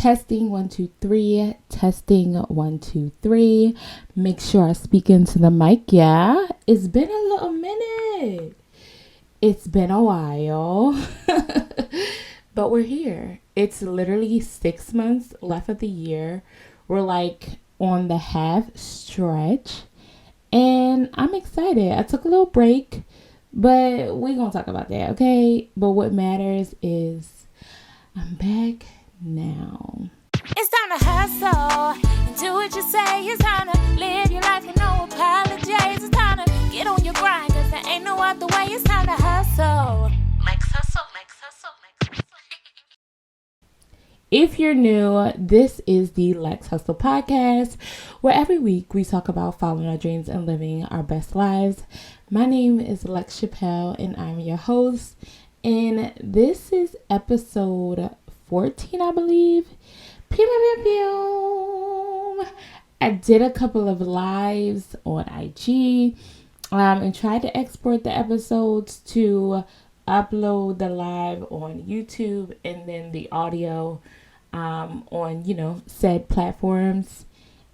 Testing 1 2 3. Testing 1 2 3. Make sure I speak into the mic. Yeah, it's been a little minute. It's been a while, but we're here. It's literally 6 months left of the year. We're like on the half stretch, and I'm excited. I took a little break, but we're gonna talk about that, okay? But what matters is I'm back now. It's time to hustle, do what you say. It's time to live your life with no apologies. It's time to get on your grind, cause there ain't no other way. It's time to hustle. Lex hustle, Lex hustle, Lex hustle. If you're new, this is the Lex Hustle Podcast, where every week we talk about following our dreams and living our best lives. My name is Lex Chappelle, and I'm your host. And this is episode 14, I believe. Pew, pew, pew. I did a couple of lives on IG and tried to export the episodes to upload the live on YouTube and then the audio on, said platforms.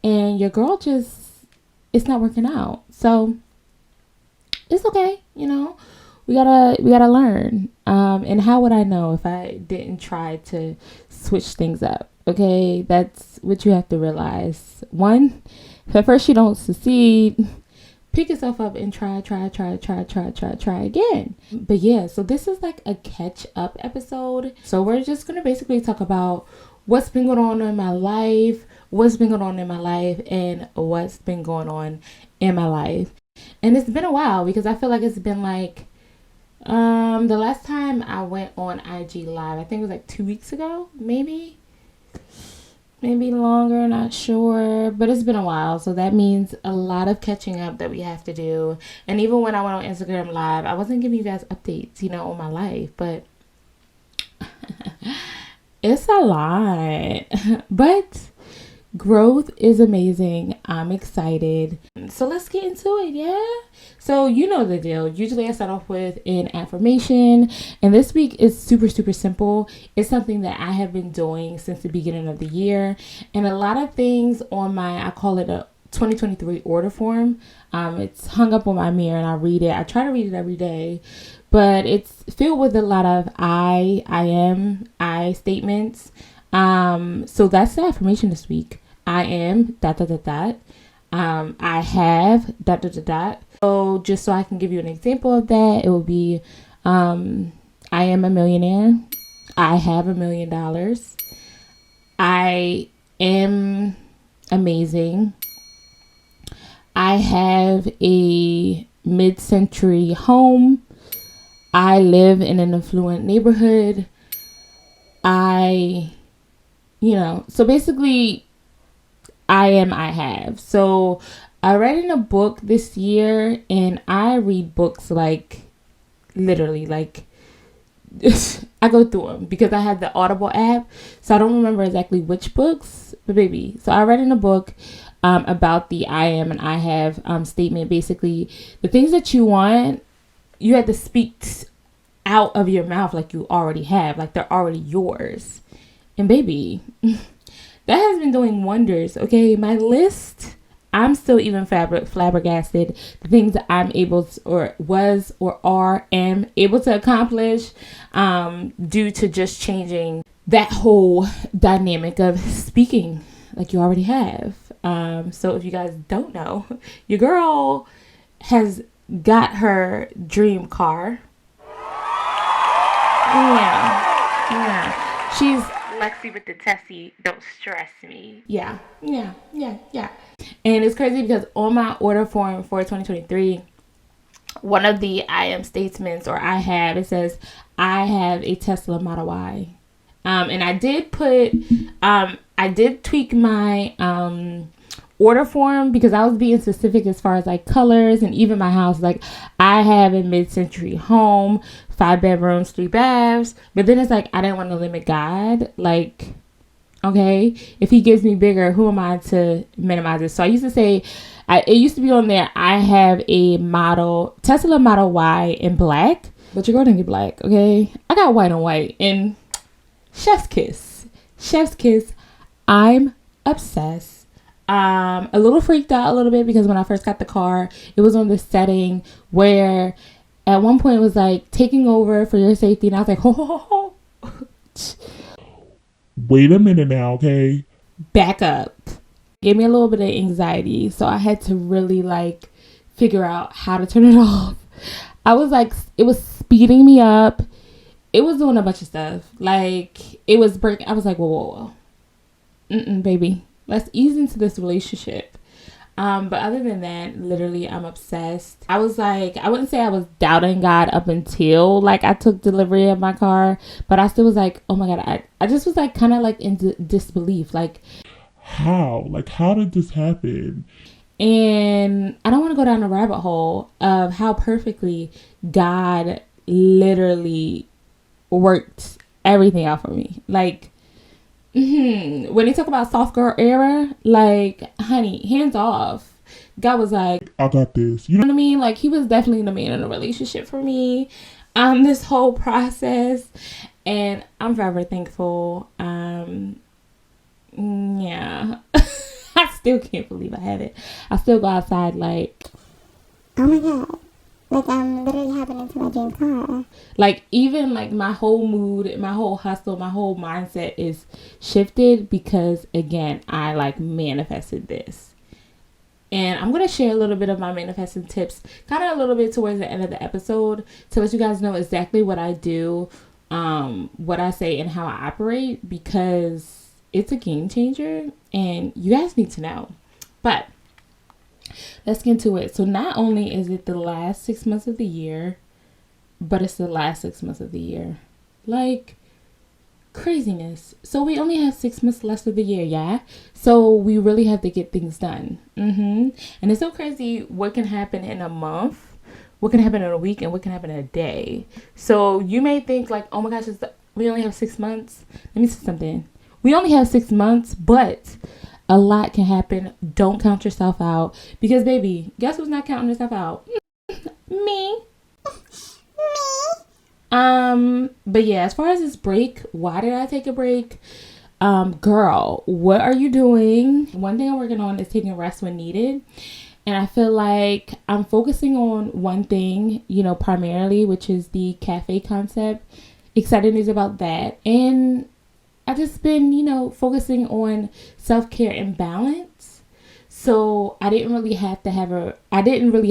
And your girl it's not working out. So it's okay, we gotta learn. And how would I know if I didn't try to switch things up? Okay, that's what you have to realize. One, if at first you don't succeed, pick yourself up and try again. But yeah, so this is like a catch up episode. So we're just gonna basically talk about what's been going on in my life, and what's been going on in my life. And it's been a while because I feel like it's been like the last time I went on IG live, I think it was like 2 weeks ago, maybe longer, not sure, but it's been a while. So that means a lot of catching up that we have to do. And even when I went on Instagram live, I wasn't giving you guys updates, on my life, but it's a lot. But growth is amazing. I'm excited. So let's get into it, yeah? So you know the deal. Usually I start off with an affirmation. And this week is super, super simple. It's something that I have been doing since the beginning of the year. And a lot of things on I call it a 2023 order form. It's hung up on my mirror and I read it. I try to read it every day. But it's filled with a lot of I am statements. So that's the affirmation this week. I am ... I have ... So just so I can give you an example of that, it will be I am a millionaire. I have $1 million. I am amazing. I have a mid-century home. I live in an affluent neighborhood. So basically, I have. So I read in a book this year, and I read books like literally like I go through them because I have the Audible app. So I don't remember exactly which books, but baby. So I read in a book about the I am and I have statement. Basically, the things that you want, you have to speak out of your mouth like you already have, like they're already yours. And baby, that has been doing wonders. Okay, my list, I'm still even flabbergasted. The things that I'm able to, am able to accomplish due to just changing that whole dynamic of speaking like you already have. So if you guys don't know, your girl has got her dream car. Yeah. She's Lexi with the Tessie, don't stress me. Yeah. And it's crazy because on my order form for 2023, one of the I am statements it says, I have a Tesla Model Y. And I did tweak my order form because I was being specific as far as like colors and even my house. Like I have a mid-century home, 5 bedrooms, 3 baths. But then it's like, I didn't want to limit God. Like, okay, if he gives me bigger, who am I to minimize it? So I used to say, it used to be on there, I have a Tesla Model Y in black. But your girl didn't get black, okay? I got white on white and chef's kiss. I'm obsessed. A little freaked out a little bit because when I first got the car, it was on this setting where at one point it was like taking over for your safety, and I was like, ho, ho, ho, ho. Wait a minute now, okay? Back up. Gave me a little bit of anxiety, so I had to really like figure out how to turn it off. I was like, it was speeding me up. It was doing a bunch of stuff. Like, it was breaking. I was like, whoa, whoa, whoa. Baby. Let's ease into this relationship. But other than that, literally, I'm obsessed. I was like, I wouldn't say I was doubting God up until like I took delivery of my car, but I still was like, oh my God, I just was like kind of like in disbelief. Like, how? Like, how did this happen? And I don't want to go down a rabbit hole of how perfectly God literally worked everything out for me. Like, when they talk about soft girl era, like, honey, hands off. God was like, I got this. You know what I mean? Like, he was definitely the man in a relationship for me. This whole process, and I'm forever thankful. Yeah. I still can't believe I have it. I still go outside like, oh my God. Like, I'm literally having into my dream car. Like, even like my whole mood, my whole hustle, my whole mindset is shifted because, again, I like manifested this. And I'm going to share a little bit of my manifesting tips, kind of a little bit towards the end of the episode to let you guys know exactly what I do, what I say, and how I operate, because it's a game changer and you guys need to know. But let's get into it. So not only is it the last 6 months of the year, but it's the last 6 months of the year. Like, craziness. So we only have 6 months left of the year, yeah? So we really have to get things done. And it's so crazy what can happen in a month, what can happen in a week, and what can happen in a day. So you may think like, oh my gosh, we only have 6 months. Let me say something. We only have 6 months, but a lot can happen. Don't count yourself out. Because, baby, guess who's not counting yourself out? Me. But yeah, as far as this break, why did I take a break? Girl, what are you doing? One thing I'm working on is taking rest when needed. And I feel like I'm focusing on one thing, primarily, which is the cafe concept. Excited news about that. And I've just been, focusing on self-care and balance. So I didn't really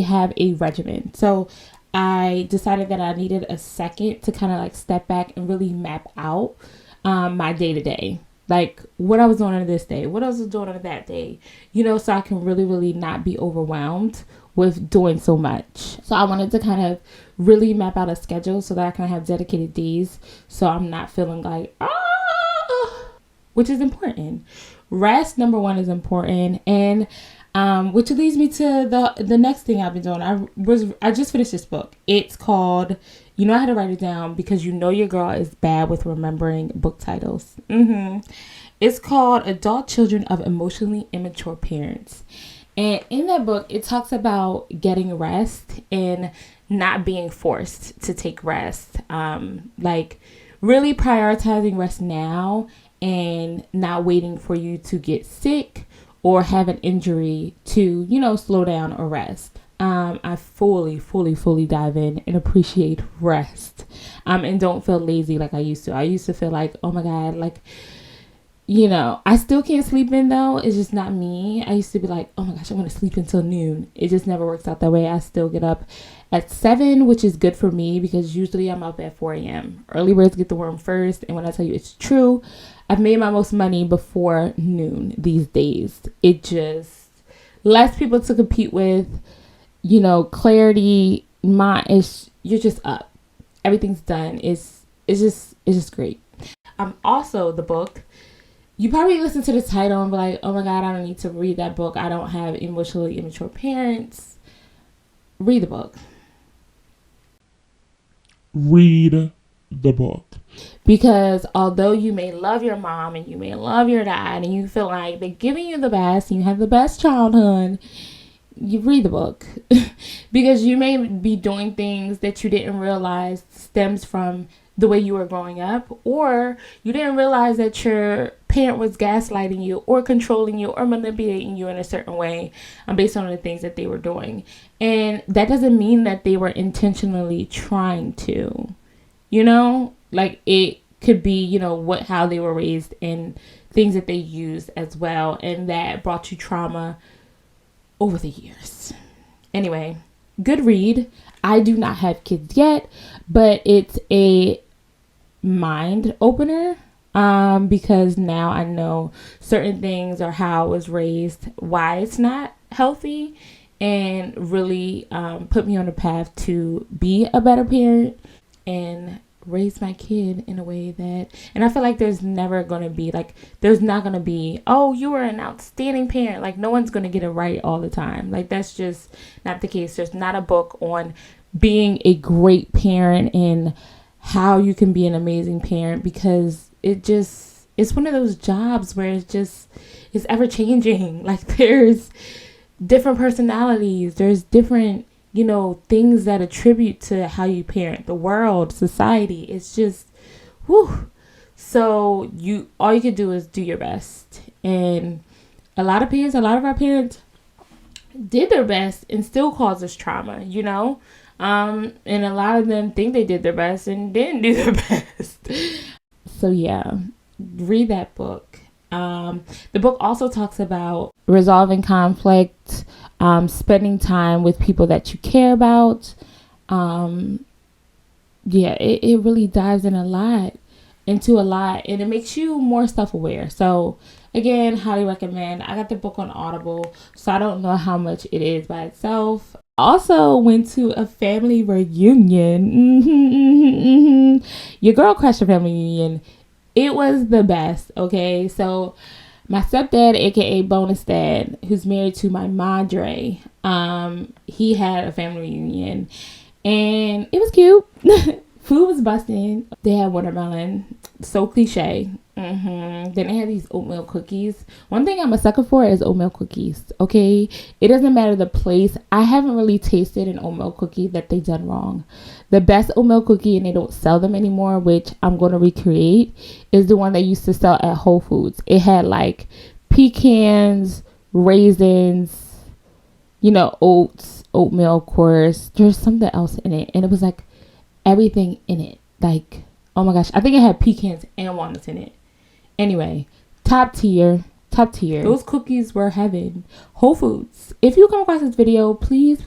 have a regimen. So I decided that I needed a second to kind of like step back and really map out my day to day. Like what I was doing on this day, what I was doing on that day, so I can really, really not be overwhelmed with doing so much. So I wanted to kind of really map out a schedule so that I can have dedicated days. So I'm not feeling like, which is important. Rest, number one, is important. And which leads me to the next thing I've been doing. I just finished this book. It's called, I had to write it down because your girl is bad with remembering book titles. It's called Adult Children of Emotionally Immature Parents. And in that book, it talks about getting rest and not being forced to take rest. Like really prioritizing rest now and not waiting for you to get sick or have an injury to, slow down or rest. I fully dive in and appreciate rest. And don't feel lazy like I used to. I used to feel like, oh my God, like, I still can't sleep in though. It's just not me. I used to be like, oh my gosh, I want to sleep until noon. It just never works out that way. I still get up at 7, which is good for me because usually I'm up at 4 a.m. Early birds get the worm first. And when I tell you it's true, I've made my most money before noon these days. It just less people to compete with, clarity, you're just up. Everything's done. It's just great. Also the book. You probably listen to the title and be like, oh my God, I don't need to read that book. I don't have emotionally immature parents. Read the book. Read the book. Because although you may love your mom and you may love your dad and you feel like they're giving you the best and you have the best childhood, you read the book. Because you may be doing things that you didn't realize stems from the way you were growing up, or you didn't realize that your parent was gaslighting you or controlling you or manipulating you in a certain way based on the things that they were doing. And that doesn't mean that they were intentionally trying to, like it could be, how they were raised and things that they used as well, and that brought you trauma over the years. Anyway, good read. I do not have kids yet, but it's a mind opener, because now I know certain things or how I was raised, why it's not healthy, and really put me on the path to be a better parent and raise my kid in a way that, and I feel like there's not going to be, oh, you were an outstanding parent. Like, no one's going to get it right all the time. Like, that's just not the case. There's not a book on being a great parent and how you can be an amazing parent, because it's one of those jobs where it's ever changing. Like, there's different personalities, there's different things that attribute to how you parent, the world, society. It's just whew. So all you can do is do your best. And a lot of our parents did their best and still caused us trauma, and a lot of them think they did their best and didn't do their best. So yeah, read that book. The book also talks about resolving conflict, spending time with people that you care about. It really dives into a lot, and it makes you more self-aware. So again, highly recommend. I got the book on Audible, so I don't know how much it is by itself. Also went to a family reunion. Your girl crashed a family reunion. It was the best. Okay, so my stepdad, aka bonus dad, who's married to my madre, he had a family reunion, and it was cute. Food was busting. They had watermelon, so cliche. Then they had these oatmeal cookies. One thing I'm a sucker for is oatmeal cookies. Okay, it doesn't matter the place. I haven't really tasted an oatmeal cookie that they done wrong. The best oatmeal cookie, and they don't sell them anymore, which I'm going to recreate, is the one they used to sell at Whole Foods. It had like pecans, raisins, oats, oatmeal, of course. There's something else in it, and it was like everything in it. Like, oh my gosh, I think it had pecans and walnuts in it. Anyway, top tier. Those cookies were heaven. Whole Foods. If you come across this video, please,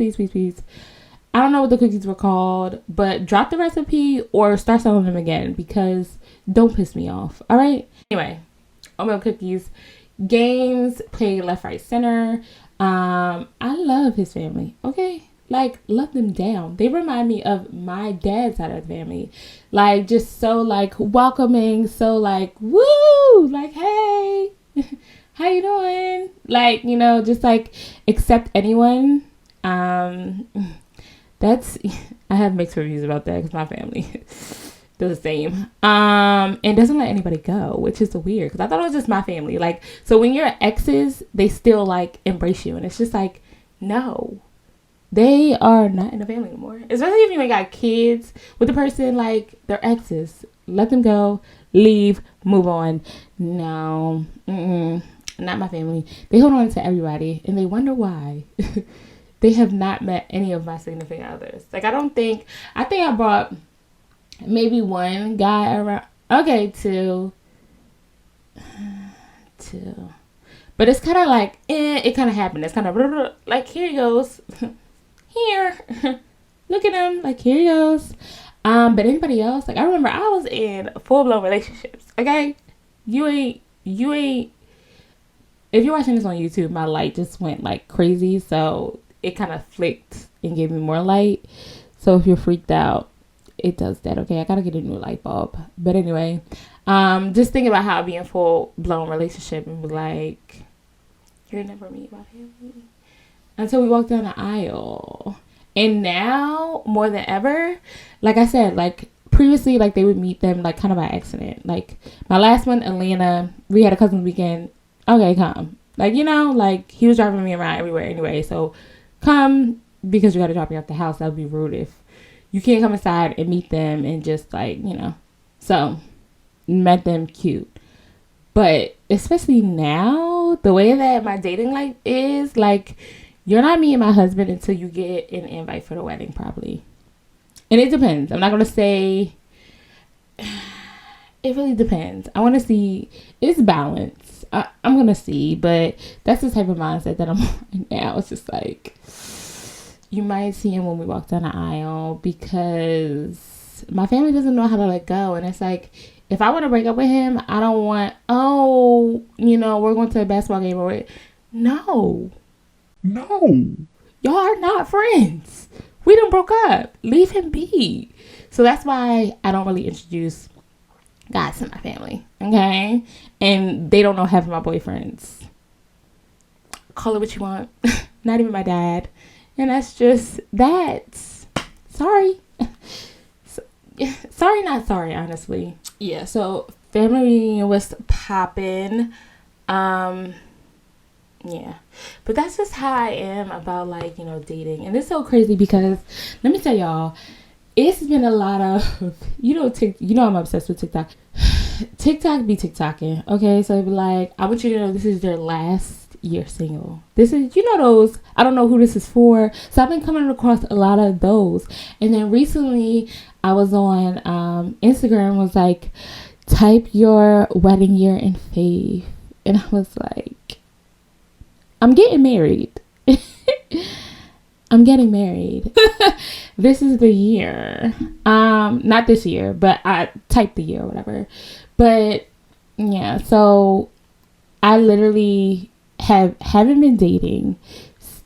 I don't know what the cookies were called, but drop the recipe or start selling them again, because don't piss me off. All right. Anyway, oatmeal cookies, games, play left, right, center. I love his family. Okay. Like, love them down. They remind me of my dad's side of the family. Like, just so, like, welcoming. So, like, woo! Like, hey, how you doing? Like, just, like, accept anyone. I have mixed reviews about that because my family does the same. And doesn't let anybody go, which is weird, because I thought it was just my family. Like, so when you're exes, they still, like, embrace you. And it's just like, no. They are not in the family anymore. Especially if you ain't got kids with the person, like, they're exes. Let them go. Leave. Move on. No. Not my family. They hold on to everybody, and they wonder why. They have not met any of my significant others. Like, I think I brought maybe one guy around. Okay, two. But it's kind of like, it kind of happened. It's kind of like, here he goes. Here, look at him, like, here he goes. But anybody else, like, I remember I was in full-blown relationships. Okay, you ain't if you're watching this on YouTube, my light just went like crazy, so it kind of flicked and gave me more light. So if you're freaked out, it does that. Okay, I gotta get a new light bulb. But anyway, just think about how I'd be in full-blown relationship and be like, you're never meet my family. Until we walk down the aisle. And now, more than ever, like I said, like, previously, like, they would meet them, like, kind of by accident. Like, my last one, Atlanta, we had a cousin's weekend. Okay, come. Like, like, he was driving me around everywhere anyway. So, come, because you got to drop me off the house. That would be rude if you can't come inside and meet them and just, like, So met them cute. But especially now, the way that my dating life is, like, you're not meeting my husband until you get an invite for the wedding, probably. And it depends. I'm not going to say. It really depends. I want to see. It's balance. I'm going to see. But that's the type of mindset that I'm on right now. It's just like, you might see him when we walk down the aisle, because my family doesn't know how to let go. And it's like, if I want to break up with him, I don't want, we're going to a basketball game or no. Y'all are not friends. We done broke up. Leave him be. So that's why I don't really introduce guys to my family. Okay? And they don't know half of my boyfriends. Call it what you want. Not even my dad. And that's just that. Sorry. Sorry, not sorry, honestly. Yeah, so family reunion was popping. Yeah, but that's just how I am about, like, dating. And it's so crazy because, let me tell y'all, it's been a lot of, I'm obsessed with TikTok. TikTok be TikToking, okay? So it'd be like, I want you to know this is their last year single. This is, those, I don't know who this is for. So I've been coming across a lot of those. And then recently I was on Instagram, was like, type your wedding year in faith. And I was like, I'm getting married. I'm getting married. This is the year. Not this year, but I typed the year or whatever. But yeah, so I literally haven't been dating.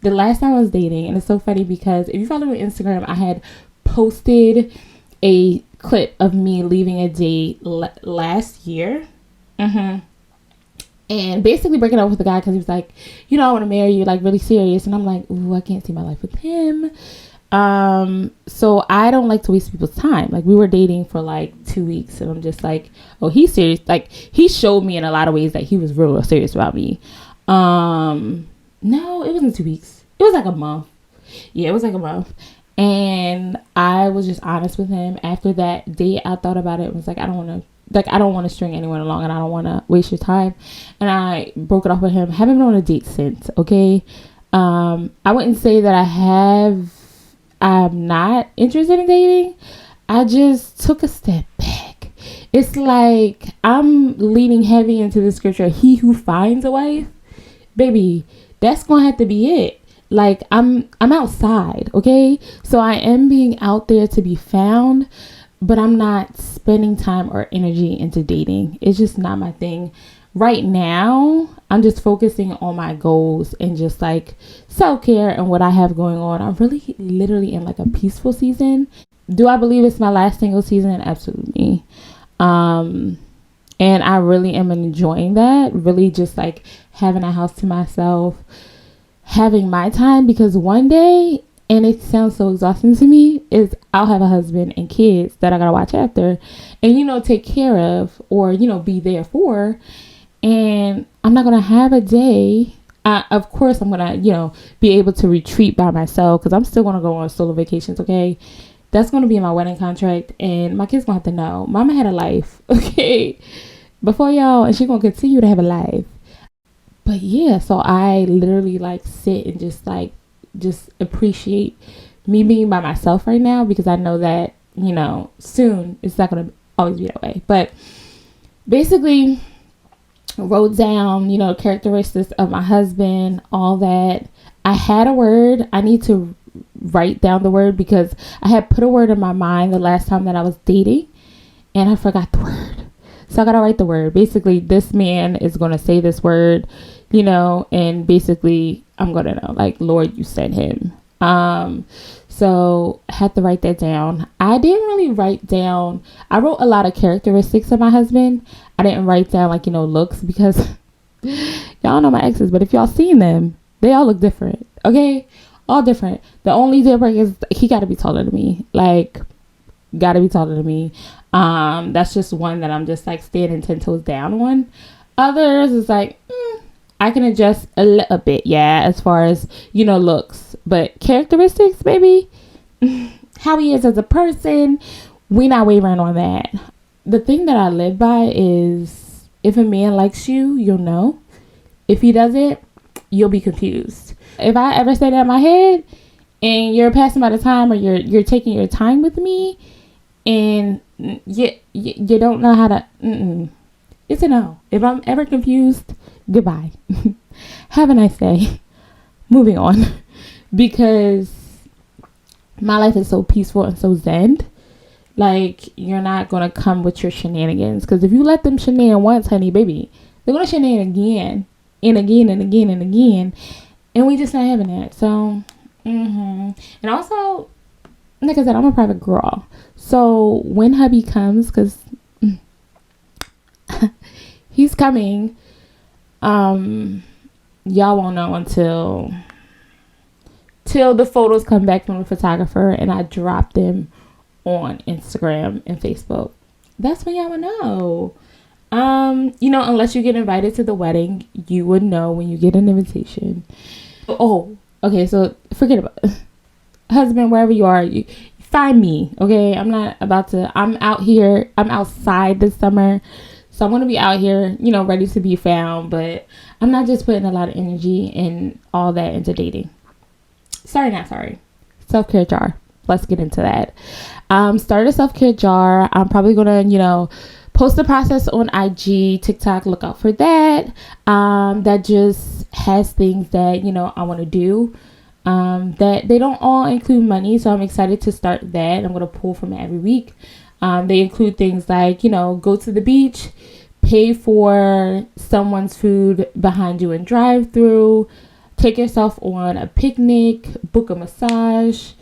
The last time I was dating, and it's so funny because if you follow me on Instagram, I had posted a clip of me leaving a date last year. And basically breaking up with the guy because he was like, I want to marry you, like, really serious. And I'm like, ooh, I can't see my life with him. So I don't like to waste people's time. Like, we were dating for like 2 weeks, and I'm just like, oh, he's serious. Like, he showed me in a lot of ways that he was real serious about me. No, it wasn't 2 weeks. It was like a month. Yeah, it was like a month. And I was just honest with him. After that date, I thought about it and was like, I don't want to string anyone along, and I don't want to waste your time. And I broke it off with him. Haven't been on a date since, okay? I wouldn't say that I'm not interested in dating. I just took a step back. It's like I'm leaning heavy into the scripture, he who finds a wife, baby, that's going to have to be it. Like, I'm outside, okay? So I am being out there to be found, but I'm not spending time or energy into dating. It's just not my thing. Right now, I'm just focusing on my goals and just like self-care and what I have going on. I'm really literally in like a peaceful season. Do I believe it's my last single season? Absolutely. And I really am enjoying that. Really just like having a house to myself, having my time, because one day, and it sounds so exhausting to me, is I'll have a husband and kids that I gotta watch after and, take care of or, be there for. And I'm not gonna have a day. Of course, I'm gonna, be able to retreat by myself because I'm still gonna go on solo vacations, okay? That's gonna be in my wedding contract, and my kids gonna have to know. Mama had a life, okay? Before y'all, and she's gonna continue to have a life. But yeah, so I literally like sit and just appreciate me being by myself right now, because I know that, soon it's not going to always be that way. But basically wrote down, characteristics of my husband, all that. I had a word. I need to write down the word because I had put a word in my mind the last time that I was dating and I forgot the word. So I got to write the word. Basically, this man is going to say this word, and basically I'm going to know, like, Lord, you sent him. So I had to write that down. I didn't really write down. I wrote a lot of characteristics of my husband. I didn't write down like, looks, because y'all know my exes, but if y'all seen them, they all look different. Okay. All different. The only difference is he got to be taller than me. Like, got to be taller than me. That's just one that I'm just like standing 10 toes down on. Others is like, I can adjust a little bit, yeah, as far as, looks. But characteristics, baby, how he is as a person, we not wavering on that. the thing that I live by is if a man likes you, you'll know. If he doesn't, you'll be confused. If I ever say that in my head and you're passing by the time, or you're taking your time with me and you don't know how to, it's a no. If I'm ever confused, goodbye. Have a nice day. Moving on. Because my life is so peaceful and so zen. Like, you're not going to come with your shenanigans. Because if you let them shenan once, honey, baby, they're going to shenan again and again and again and again. And we just not having that. So, and also, like I said, I'm a private girl. So when hubby comes, because he's coming, y'all won't know until the photos come back from the photographer and I drop them on Instagram and Facebook. That's when y'all will know. Unless you get invited to the wedding, you would know when you get an invitation. Oh, okay, so forget about it. Husband, wherever you are, you find me, okay? I'm out here, I'm outside this summer, so I'm going to be out here, ready to be found, but I'm not just putting a lot of energy and all that into dating. Sorry, not sorry. Self-care jar. Let's get into that. Start a self-care jar. I'm probably going to, post the process on IG, TikTok. Look out for that. That just has things that, I want to do. That they don't all include money. So I'm excited to start that. I'm going to pull from it every week. They include things like, go to the beach, pay for someone's food behind you in drive-through, take yourself on a picnic, book a massage,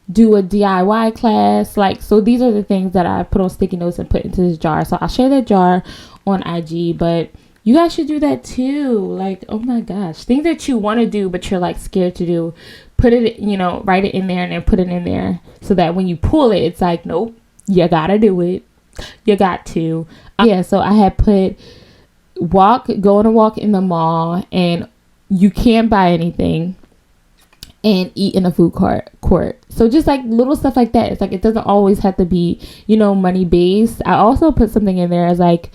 do a DIY class. So these are the things that I put on sticky notes and put into this jar. So I'll share that jar on IG, but you guys should do that too. Like, oh my gosh, things that you want to do, but you're like scared to do, put it, write it in there and then put it in there so that when you pull it, it's like, nope, you gotta do it. You got to. So I had put go on a walk in the mall, and you can't buy anything and eat in a food court. So just like little stuff like that. It's like, it doesn't always have to be, money based. I also put something in there as like,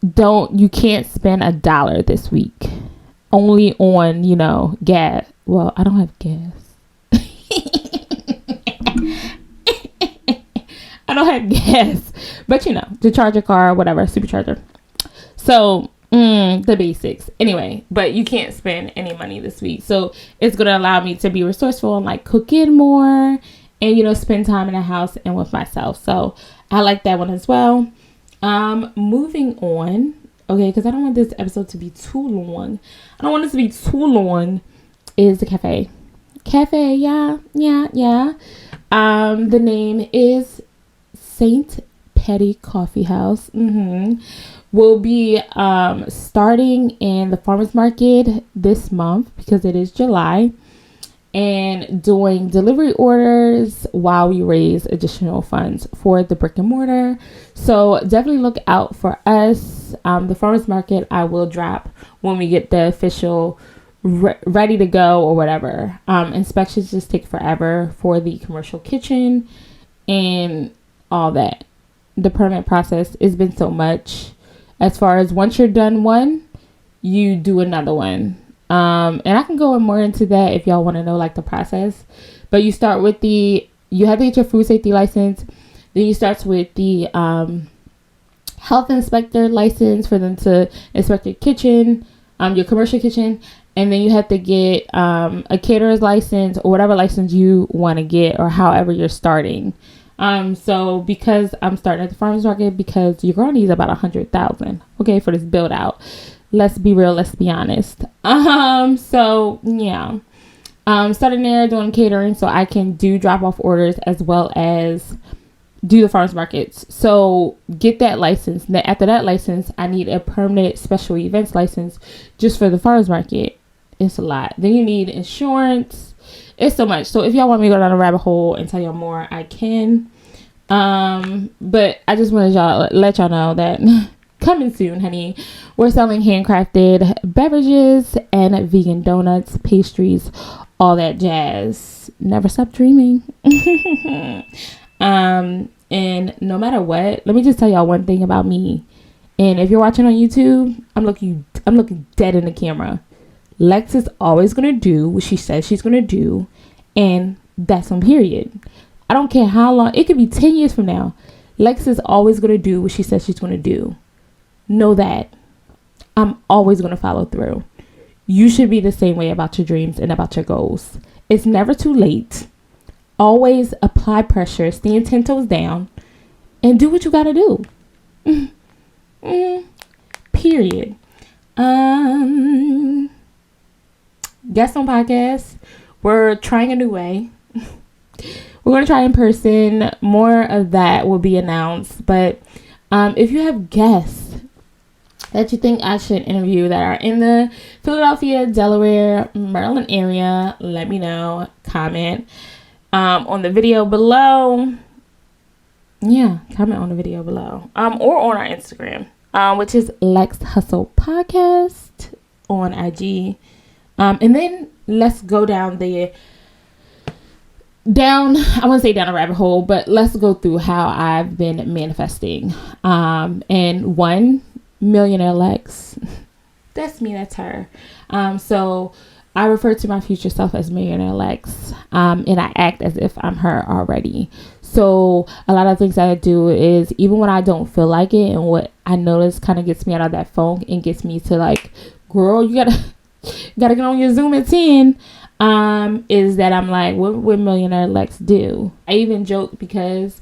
you can't spend $1 this week only on, gas. Well, I don't have gas. I don't have gas, but to charge a car, whatever, supercharger. So the basics anyway, but you can't spend any money this week. So it's going to allow me to be resourceful and like cook in more and, spend time in the house and with myself. So I like that one as well. Moving on. Okay. Cause I don't want this episode to be too long. Is the cafe. Yeah. The name is Saint Petty Coffee House. We'll be starting in the farmers market this month because it is July, and doing delivery orders while we raise additional funds for the brick and mortar. So definitely look out for us. The farmers market I will drop when we get the official ready to go or whatever. Inspections just take forever for the commercial kitchen and all that. The permit process has been so much. As far as once you're done one, you do another one. And I can go more into that if y'all want to know like the process. But you start with you have to get your food safety license. Then you start with the health inspector license for them to inspect your kitchen, your commercial kitchen. And then you have to get a caterer's license or whatever license you want to get, or however you're starting. So because I'm starting at the farmers market, because you're going to need about $100,000, okay, for this build out. Let's be real. Let's be honest. So yeah, starting there doing catering so I can do drop off orders as well as do the farmers markets. So get that license. Then after that license, I need a permanent special events license just for the farmers market. It's a lot. Then you need insurance. It's so much. So if y'all want me to go down a rabbit hole and tell y'all more, I can. But I just wanted to let y'all know that coming soon, honey, we're selling handcrafted beverages and vegan donuts, pastries, all that jazz. Never stop dreaming. And no matter what, let me just tell y'all one thing about me. And if you're watching on YouTube, I'm looking dead in the camera. Lex is always going to do what she says she's going to do. And that's on period. I don't care how long. It could be 10 years from now. Lex is always going to do what she says she's going to do. Know that. I'm always going to follow through. You should be the same way about your dreams and about your goals. It's never too late. Always apply pressure, stand 10 toes down, and do what you got to do. Period. Guest on podcast. We're trying a new way. We're going to try in person. More of that will be announced. But if you have guests that you think I should interview that are in the Philadelphia, Delaware, Maryland area, let me know. Comment on the video below. Yeah, comment on the video below. Or on our Instagram, which is Lex Hustle Podcast on IG. And then let's go down, I wouldn't say down a rabbit hole, but let's go through how I've been manifesting. And one, Millionaire Lex. That's me, that's her. So I refer to my future self as Millionaire Lex. And I act as if I'm her already. So a lot of things that I do is, even when I don't feel like it, and what I notice kind of gets me out of that funk and gets me to like, girl, you gotta get on your Zoom at 10, is that I'm like, what would Millionaire Lex do? I even joke because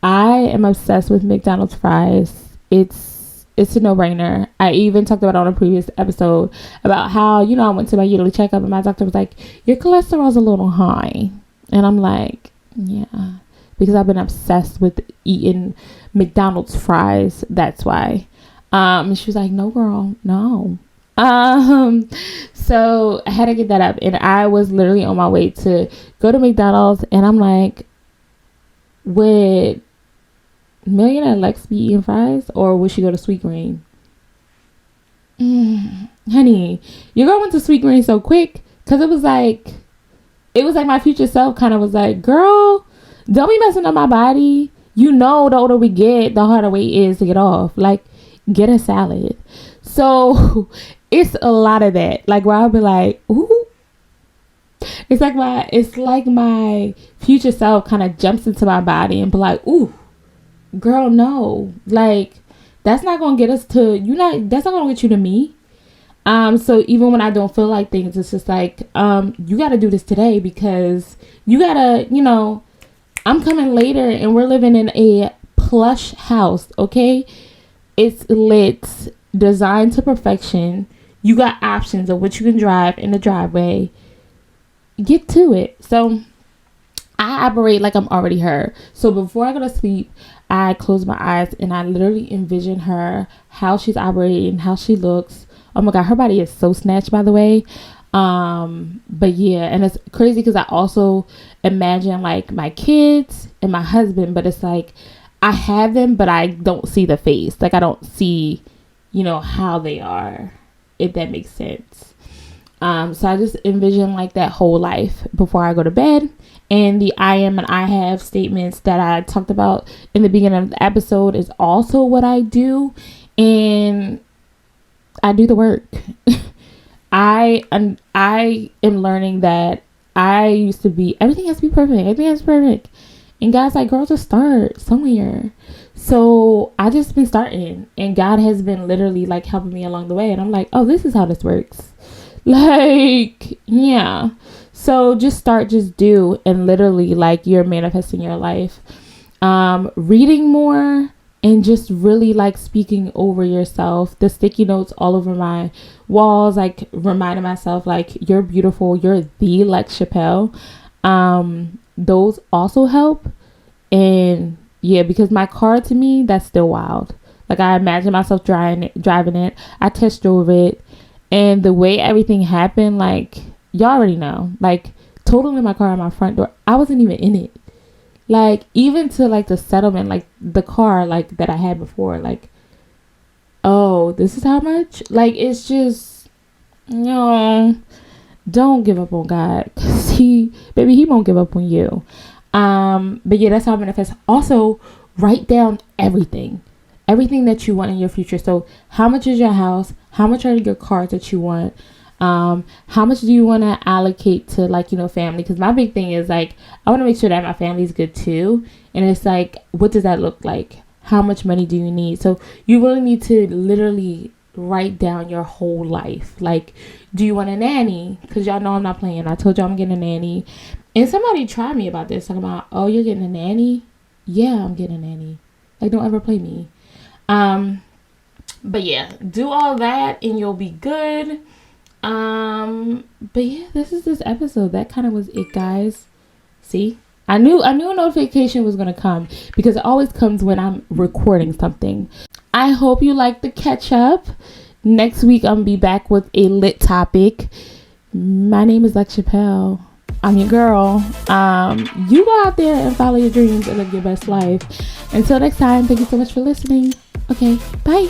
I am obsessed with McDonald's fries. It's a no-brainer. I even talked about it on a previous episode about how, I went to my yearly checkup and my doctor was like, your cholesterol's a little high. And I'm like, yeah, because I've been obsessed with eating McDonald's fries. That's why. And she was like, no, girl, no. So I had to get that up, and I was literally on my way to go to McDonald's, and I'm like, would Millionaire Lex be eating fries, or would she go to Sweet Green? Honey, your girl went to Sweet Green so quick, because it was like my future self kind of was like, girl, don't be messing up my body. The older we get, the harder way it is to get off. Like, get a salad. So it's a lot of that. Like, where I'll be like, ooh. It's like my future self kind of jumps into my body and be like, ooh, girl, no. Like, that's not going to get us to, that's not going to get you to me. So even when I don't feel like things, it's just like, you got to do this today, because you got to, I'm coming later and we're living in a plush house, okay? It's lit, designed to perfection. You got options of what you can drive in the driveway. Get to it. So I operate like I'm already her. So before I go to sleep, I close my eyes and I literally envision her, how she's operating, how she looks. Oh my God, her body is so snatched, by the way. But yeah, and it's crazy because I also imagine like my kids and my husband, but it's like I have them, but I don't see the face. Like, I don't see, how they are, if that makes sense. So I just envision like that whole life before I go to bed. And the I am and I have statements that I talked about in the beginning of the episode is also what I do. And I do the work. I am learning that I used to be, everything has to be perfect. Everything has to be perfect. And God's like, girl, just start somewhere. So I just been starting, and God has been literally like helping me along the way. And I'm like, oh, this is how this works. Like, yeah. So just start, just do. And literally like you're manifesting your life. Reading more and just really like speaking over yourself. The sticky notes all over my walls, like reminding myself like, you're beautiful. You're the Lex Chappelle. Those also help. And yeah, because my car, to me, that's still wild. Like, I imagine myself driving it. I test drove it, and the way everything happened, like, y'all already know, like, totaling my car at my front door, I wasn't even in it. Like, even to like the settlement, like the car like that I had before, like, oh, this is how much. Like, it's just, don't give up on God, because he won't give up on you. But yeah, that's how I manifest. Also, write down everything that you want in your future. So how much is your house? How much are your cars that you want? How much do you want to allocate to, like, you know, family? Because my big thing is, like, I want to make sure that my family is good too. And it's like, what does that look like? How much money do you need? So you really need to literally write down your whole life. Like, do you want a nanny? Because y'all know I'm not playing. I told y'all I'm getting a nanny. And somebody tried me about this, talking about, oh, you're getting a nanny? Yeah, I'm getting a nanny. Like, don't ever play me. But yeah, do all that and you'll be good. But yeah, this is this episode. That kind of was it, guys. See, I knew a notification was gonna come, because it always comes when I'm recording something. I hope you like the catch up. Next week I'm gonna be back with a lit topic. My name is Lex Chappelle. I'm your girl. You go out there and follow your dreams and live your best life. Until next time, thank you so much for listening. Okay, bye.